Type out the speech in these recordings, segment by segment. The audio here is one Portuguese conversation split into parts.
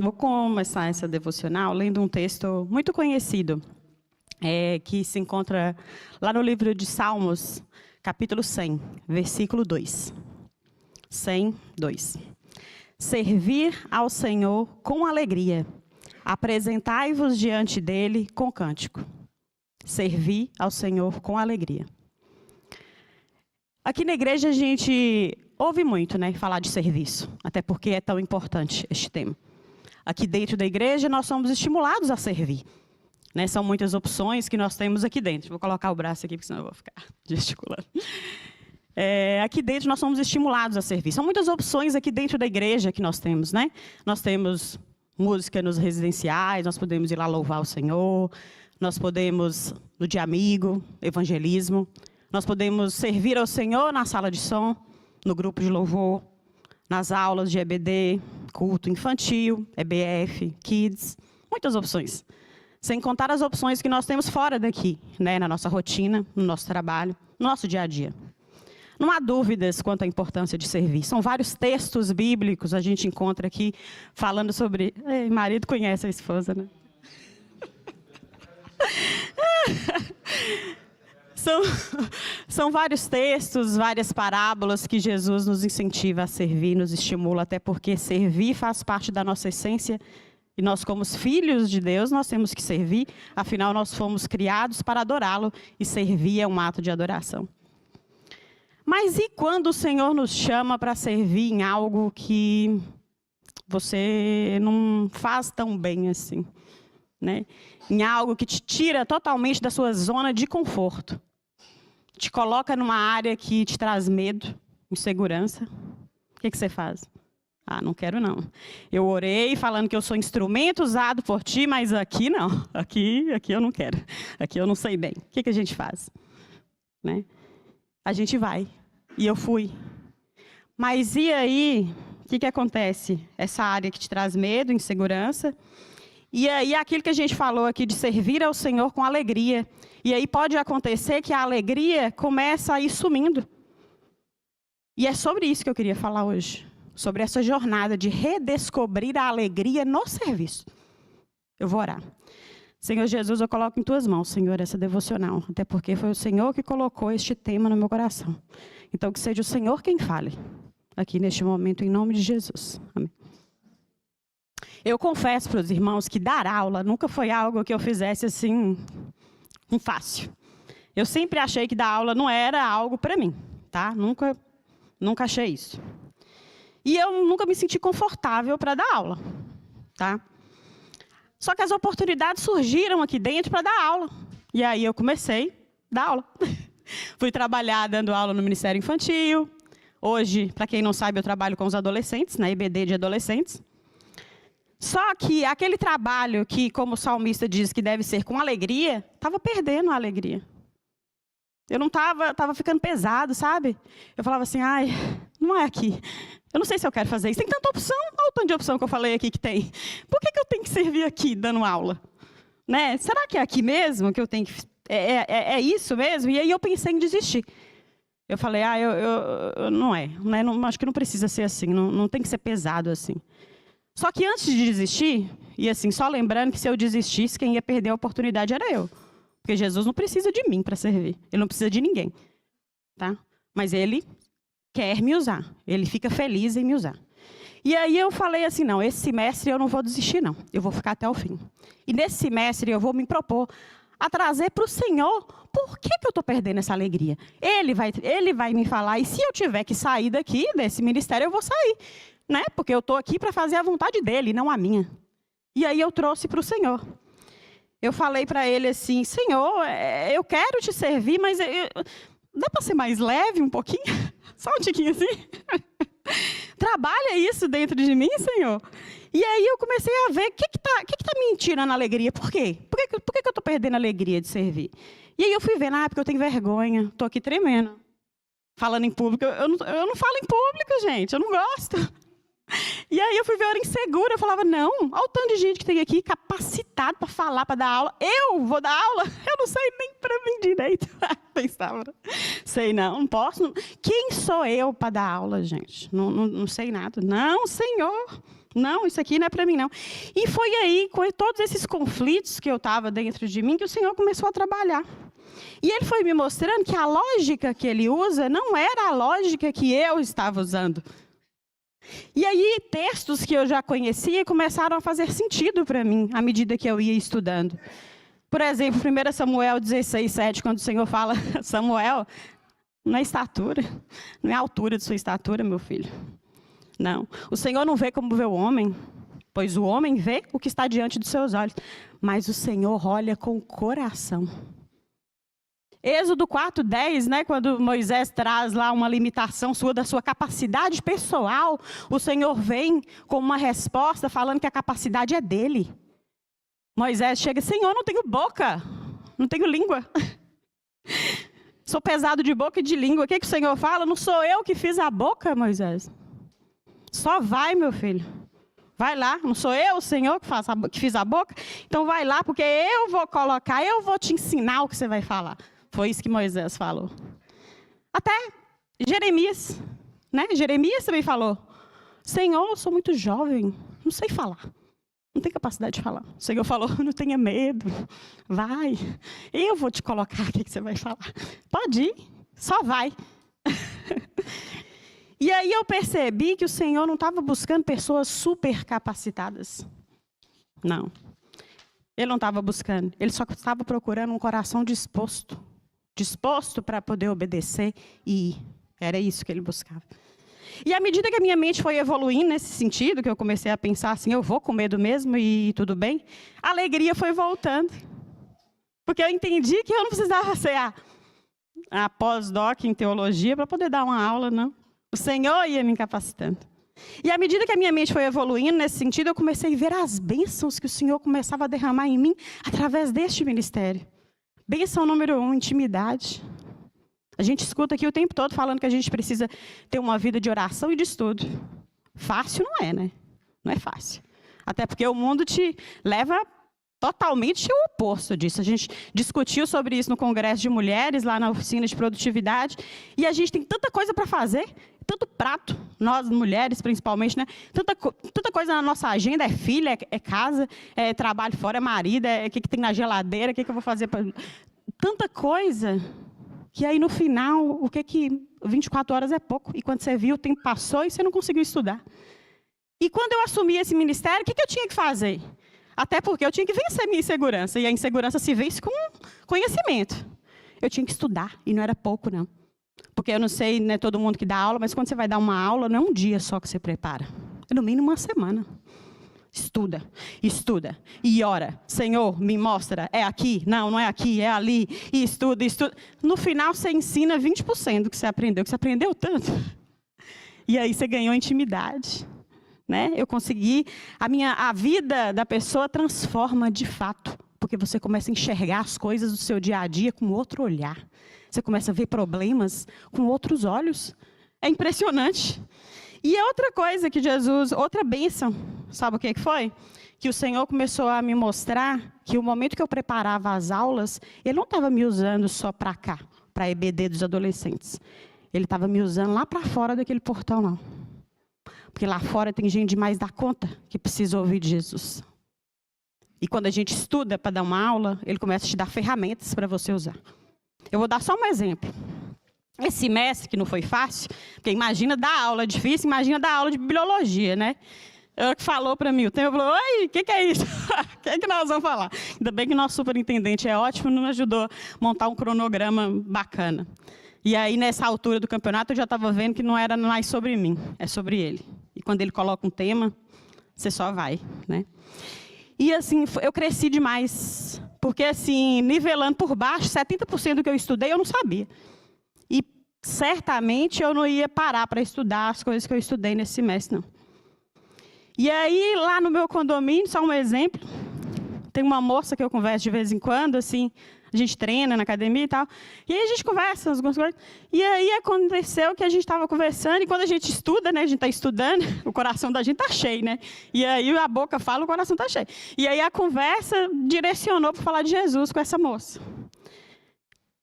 Vou começar essa devocional lendo um texto muito conhecido, que se encontra lá no livro de Salmos, capítulo 100, versículo 2. 100, 2. Servir ao Senhor com alegria, apresentai-vos diante dele com cântico. Servir ao Senhor com alegria. Aqui na igreja a gente ouve muito, falar de serviço, até porque é tão importante este tema. Aqui dentro da igreja nós somos estimulados a servir. São muitas opções que nós temos aqui dentro. Vou colocar o braço aqui, porque senão eu vou ficar gesticulando. Aqui dentro nós somos estimulados a servir. São muitas opções aqui dentro da igreja que nós temos, Nós temos música nos residenciais, nós podemos ir lá louvar o Senhor, nós podemos, no dia amigo, evangelismo, nós podemos servir ao Senhor na sala de som, no grupo de louvor, nas aulas de EBD, culto infantil, EBF, Kids, muitas opções. Sem contar as opções que nós temos fora daqui, na nossa rotina, no nosso trabalho, no nosso dia a dia. Não há dúvidas quanto à importância de servir. São vários textos bíblicos, a gente encontra aqui, falando sobre... marido conhece a esposa, São vários textos, várias parábolas que Jesus nos incentiva a servir, nos estimula, até porque servir faz parte da nossa essência. E nós, como filhos de Deus, nós temos que servir. Afinal, nós fomos criados para adorá-lo. E servir é um ato de adoração. Mas e quando o Senhor nos chama para servir em algo que você não faz tão bem assim? Em algo que te tira totalmente da sua zona de conforto. Te coloca numa área que te traz medo, insegurança. O que você faz? Não quero não. Eu orei falando que eu sou instrumento usado por ti, mas aqui não. Aqui eu não quero. Aqui eu não sei bem. O que a gente faz? A gente vai. E eu fui. Mas e aí, o que acontece? Essa área que te traz medo, insegurança. E aí aquilo que a gente falou aqui de servir ao Senhor com alegria. E aí pode acontecer que a alegria começa a ir sumindo. E é sobre isso que eu queria falar hoje. Sobre essa jornada de redescobrir a alegria no serviço. Eu vou orar. Senhor Jesus, eu coloco em tuas mãos, Senhor, essa devocional. Até porque foi o Senhor que colocou este tema no meu coração. Então que seja o Senhor quem fale. Aqui neste momento, em nome de Jesus. Amém. Eu confesso para os irmãos que dar aula nunca foi algo que eu fizesse assim, fácil. Eu sempre achei que dar aula não era algo para mim, Nunca achei isso. E eu nunca me senti confortável para dar aula, Só que as oportunidades surgiram aqui dentro para dar aula. E aí eu comecei a dar aula. Fui trabalhar dando aula no Ministério Infantil. Hoje, para quem não sabe, eu trabalho com os adolescentes, na EBD de adolescentes. Só que aquele trabalho que, como o salmista diz que deve ser com alegria, estava perdendo a alegria. Eu não estava ficando pesado, sabe? Eu falava assim, não é aqui. Eu não sei se eu quero fazer isso. Tem tanta opção. Olha o tanto de opção que eu falei aqui que tem. Por que eu tenho que servir aqui, dando aula? Será que é aqui mesmo que eu tenho que... É isso mesmo? E aí eu pensei em desistir. Eu falei, não é. Acho que não precisa ser assim. Não tem que ser pesado assim. Só que antes de desistir, e assim, só lembrando que se eu desistisse, quem ia perder a oportunidade era eu. Porque Jesus não precisa de mim para servir. Ele não precisa de ninguém. Mas ele quer me usar. Ele fica feliz em me usar. E aí eu falei assim, não, esse semestre eu não vou desistir, não. Eu vou ficar até o fim. E nesse semestre eu vou me propor a trazer para o Senhor por que eu estou perdendo essa alegria. Ele vai me falar, e se eu tiver que sair daqui, desse ministério, eu vou sair. Porque eu estou aqui para fazer a vontade dele, não a minha. E aí eu trouxe para o Senhor. Eu falei para ele assim, Senhor, eu quero te servir, mas dá para ser mais leve um pouquinho? Só um tiquinho assim? Trabalha isso dentro de mim, Senhor. E aí eu comecei a ver o que tá me tirando a alegria. Por quê? Por que eu estou perdendo a alegria de servir? E aí eu fui ver, porque eu tenho vergonha, estou aqui tremendo. Falando em público, eu não falo em público, gente, eu não gosto. E aí eu fui ver, eu era insegura, eu falava, não, olha o tanto de gente que tem aqui capacitado para falar, para dar aula. Eu vou dar aula? Eu não sei nem para mim direito. Pensava, sei não posso. Quem sou eu para dar aula, gente? Não sei nada. Não, Senhor, Não, isso aqui não é para mim, não. E foi aí, com todos esses conflitos que eu estava dentro de mim, que o Senhor começou a trabalhar. E Ele foi me mostrando que a lógica que Ele usa não era a lógica que eu estava usando. E aí, textos que eu já conhecia começaram a fazer sentido para mim, à medida que eu ia estudando. Por exemplo, 1 Samuel 16, 7, quando o Senhor fala, Samuel, não é estatura, não é a altura de sua estatura, meu filho. Não, o Senhor não vê como vê o homem, pois o homem vê o que está diante dos seus olhos, mas o Senhor olha com o coração. Êxodo 4:10, né, quando Moisés traz lá uma limitação sua da sua capacidade pessoal, o Senhor vem com uma resposta falando que a capacidade é dele. Moisés chega, Senhor, não tenho boca, não tenho língua. Sou pesado de boca e de língua. O que o Senhor fala? Não sou eu que fiz a boca, Moisés. Só vai, meu filho. Vai lá. Não sou eu, o Senhor, que fiz a boca? Então vai lá, porque eu vou colocar, eu vou te ensinar o que você vai falar. Foi isso que Moisés falou. Até Jeremias, né? Jeremias também falou. Senhor, eu sou muito jovem, não sei falar. Não tenho capacidade de falar. O Senhor falou, não tenha medo. Vai. Eu vou te colocar o que você vai falar. Pode ir, só vai. E aí eu percebi que o Senhor não estava buscando pessoas super capacitadas. Não. Ele não estava buscando. Ele só estava procurando um coração disposto. Disposto para poder obedecer e ir. Era isso que ele buscava. E à medida que a minha mente foi evoluindo nesse sentido, que eu comecei a pensar assim, eu vou com medo mesmo e tudo bem, a alegria foi voltando. Porque eu entendi que eu não precisava ser a pós-doc em teologia para poder dar uma aula, não. O Senhor ia me capacitando. E à medida que a minha mente foi evoluindo nesse sentido, eu comecei a ver as bênçãos que o Senhor começava a derramar em mim através deste ministério. Bênção número 1, intimidade. A gente escuta aqui o tempo todo falando que a gente precisa ter uma vida de oração e de estudo. Fácil não é, né? Não é fácil. Até porque o mundo te leva totalmente o oposto disso. A gente discutiu sobre isso no Congresso de Mulheres, lá na oficina de produtividade, e a gente tem tanta coisa para fazer, tanto prato, nós mulheres principalmente, né? Tanta coisa na nossa agenda, é filha, é casa, é trabalho fora, é marido, é o que tem na geladeira, o que eu vou fazer para... Tanta coisa, que aí no final, o que 24 horas é pouco, e quando você viu, o tempo passou e você não conseguiu estudar. E quando eu assumi esse ministério, o que eu tinha que fazer? Até porque eu tinha que vencer minha insegurança. E a insegurança se vence com conhecimento. Eu tinha que estudar. E não era pouco, não. Porque eu não sei, não é todo mundo que dá aula, mas quando você vai dar uma aula, não é um dia só que você prepara. É no mínimo uma semana. Estuda, estuda. E ora, Senhor, me mostra. É aqui? Não, não é aqui, é ali. E estuda, estuda. No final, você ensina 20% do que você aprendeu. Que você aprendeu tanto. E aí você ganhou intimidade. Né? Eu consegui, a vida da pessoa transforma de fato, porque você começa a enxergar as coisas do seu dia a dia com outro olhar. Você começa a ver problemas com outros olhos. É impressionante. E outra coisa que Jesus, outra bênção, sabe o que foi? Que o Senhor começou a me mostrar que o momento que eu preparava as aulas, Ele não estava me usando só para cá, para a EBD dos adolescentes. Ele estava me usando lá para fora daquele portão, não. Porque lá fora tem gente demais da conta que precisa ouvir de Jesus. E quando a gente estuda para dar uma aula, ele começa a te dar ferramentas para você usar. Eu vou dar só um exemplo. Esse semestre, que não foi fácil, porque imagina dar aula difícil, imagina dar aula de bibliologia, né? Ele que falou para mim, o tempo falou, oi, o que é isso? O que é que nós vamos falar? Ainda bem que o nosso superintendente é ótimo, nos ajudou a montar um cronograma bacana. E aí, nessa altura do campeonato, eu já estava vendo que não era mais sobre mim, é sobre ele. E quando ele coloca um tema, você só vai, né? E assim, eu cresci demais. Porque assim, nivelando por baixo, 70% do que eu estudei, eu não sabia. E certamente eu não ia parar para estudar as coisas que eu estudei nesse semestre, não. E aí, lá no meu condomínio, só um exemplo, tem uma moça que eu converso de vez em quando, assim, a gente treina na academia e tal. E aí a gente conversa algumas coisas. E aí aconteceu que a gente estava conversando, e quando a gente estuda, né, a gente está estudando, o coração da gente está cheio, né? E aí a boca fala, o coração está cheio. E aí a conversa direcionou para falar de Jesus com essa moça.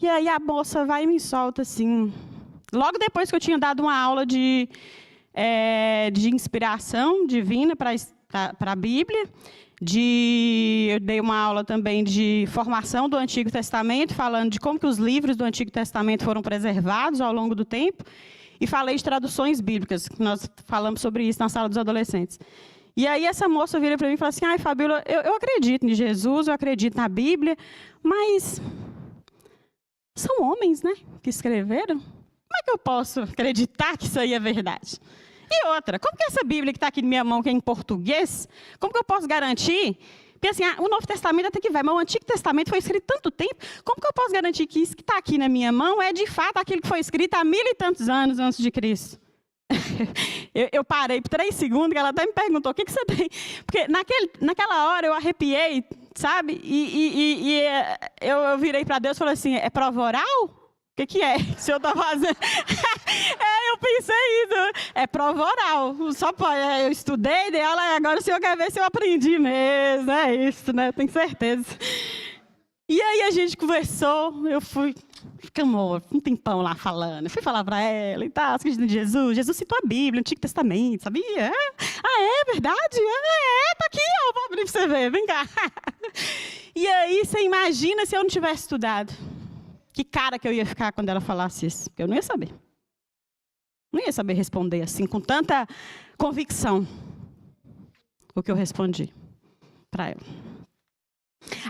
E aí a moça vai e me solta assim. Logo depois que eu tinha dado uma aula de de inspiração divina para a Bíblia. Eu dei uma aula também de formação do Antigo Testamento, falando de como que os livros do Antigo Testamento foram preservados ao longo do tempo. E falei de traduções bíblicas, que nós falamos sobre isso na sala dos adolescentes. E aí essa moça vira para mim e fala assim, ai, Fabíola, eu acredito em Jesus, eu acredito na Bíblia, mas são homens, né, que escreveram? Como é que eu posso acreditar que isso aí é verdade? E outra, como que essa Bíblia que está aqui na minha mão, que é em português, como que eu posso garantir? Porque assim, o Novo Testamento até que vai, mas o Antigo Testamento foi escrito tanto tempo, como que eu posso garantir que isso que está aqui na minha mão é de fato aquilo que foi escrito há 1000 e tantos anos antes de Cristo? eu parei por 3 segundos, que ela até me perguntou, o que você tem? Porque naquela hora eu arrepiei, sabe? E eu virei para Deus e falei assim, é prova oral? O que é que o senhor está fazendo? Eu pensei isso. É prova oral. Só pode, eu estudei dela e agora o senhor quer ver se eu aprendi mesmo. É isso, né? Tenho certeza. E aí a gente conversou, ficamos um tempão lá falando. Eu fui falar para ela e tal, acredito em Jesus. Jesus citou a Bíblia, o Antigo Testamento, sabia? É verdade? Tá aqui, ó, vou abrir para você ver, vem cá. E aí você imagina se eu não tivesse estudado. Que cara que eu ia ficar quando ela falasse isso? Porque eu não ia saber. Não ia saber responder assim, com tanta convicção, o que eu respondi para ela.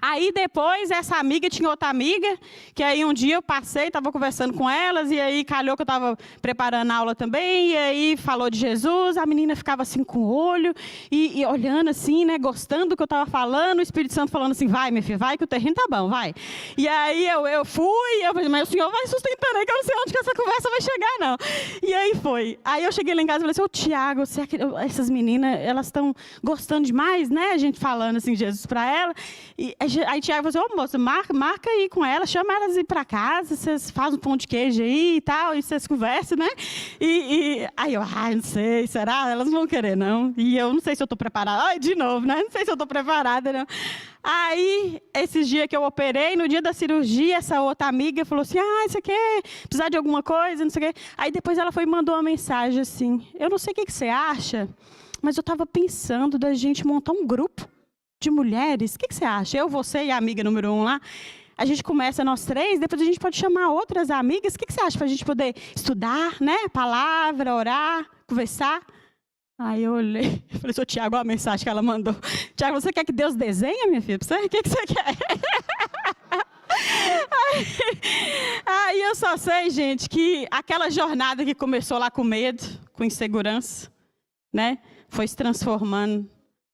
Aí depois, essa amiga tinha outra amiga, que aí um dia eu passei, estava conversando com elas, e aí calhou que eu estava preparando a aula também, e aí falou de Jesus, a menina ficava assim com o olho, e olhando assim, né, gostando do que eu estava falando, o Espírito Santo falando assim, vai, minha filha, vai que o terreno tá bom, vai. E aí eu falei, mas o senhor vai sustentando aí, que eu não sei onde que essa conversa vai chegar, não. E aí foi. Aí eu cheguei lá em casa e falei assim, ô Tiago, essas meninas, elas estão gostando demais, né, a gente falando assim, Jesus para ela. E aí Tiago falou assim, ô moça, marca aí com ela, chama elas ir para casa, vocês fazem um pão de queijo aí e tal, e vocês conversam, né? Aí eu, não sei, será? Elas não vão querer, não. E eu não sei se eu estou preparada. Ai, de novo, né? Não sei se eu estou preparada, não. Aí, esses dias que eu operei, no dia da cirurgia, essa outra amiga falou assim, você quer precisar de alguma coisa, não sei o quê. Aí depois ela foi e mandou uma mensagem assim, eu não sei o que você acha, mas eu estava pensando da gente montar um grupo de mulheres, o que você acha? Eu, você e a amiga número 1 lá, a gente começa nós 3, depois a gente pode chamar outras amigas, o que você acha para a gente poder estudar, né? Palavra, orar, conversar? Aí eu olhei, falei, sou Tiago, olha a mensagem que ela mandou. Tiago, você quer que Deus desenhe, minha filha? O que você quer? Aí eu só sei, gente, que aquela jornada que começou lá com medo, com insegurança, né? Foi se transformando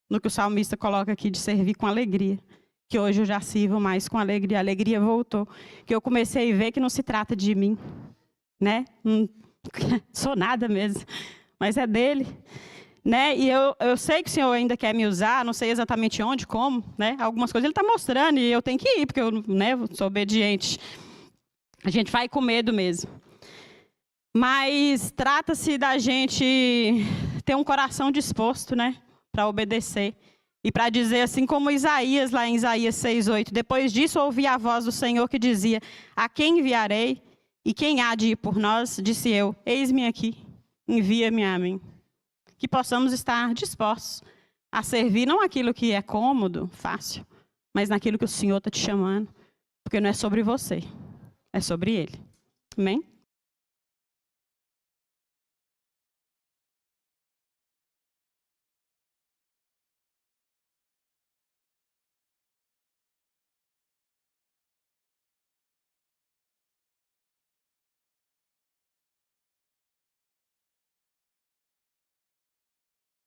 no que o salmista coloca aqui de servir com alegria, que hoje eu já sirvo mais com alegria, a alegria voltou, que eu comecei a ver que não se trata de mim, né? Não sou nada mesmo, mas é dele, né? E eu sei que o Senhor ainda quer me usar, não sei exatamente onde, como, né? Algumas coisas Ele está mostrando e eu tenho que ir, porque eu, né, sou obediente. A gente vai com medo mesmo. Mas trata-se da gente ter um coração disposto, né? Para obedecer. E para dizer assim como Isaías, lá em Isaías 6:8. Depois disso ouvi a voz do Senhor que dizia, a quem enviarei? E quem há de ir por nós? Disse eu, eis-me aqui, envia-me a mim. Que possamos estar dispostos a servir, não aquilo que é cômodo, fácil, mas naquilo que o Senhor está te chamando. Porque não é sobre você, é sobre Ele. Amém?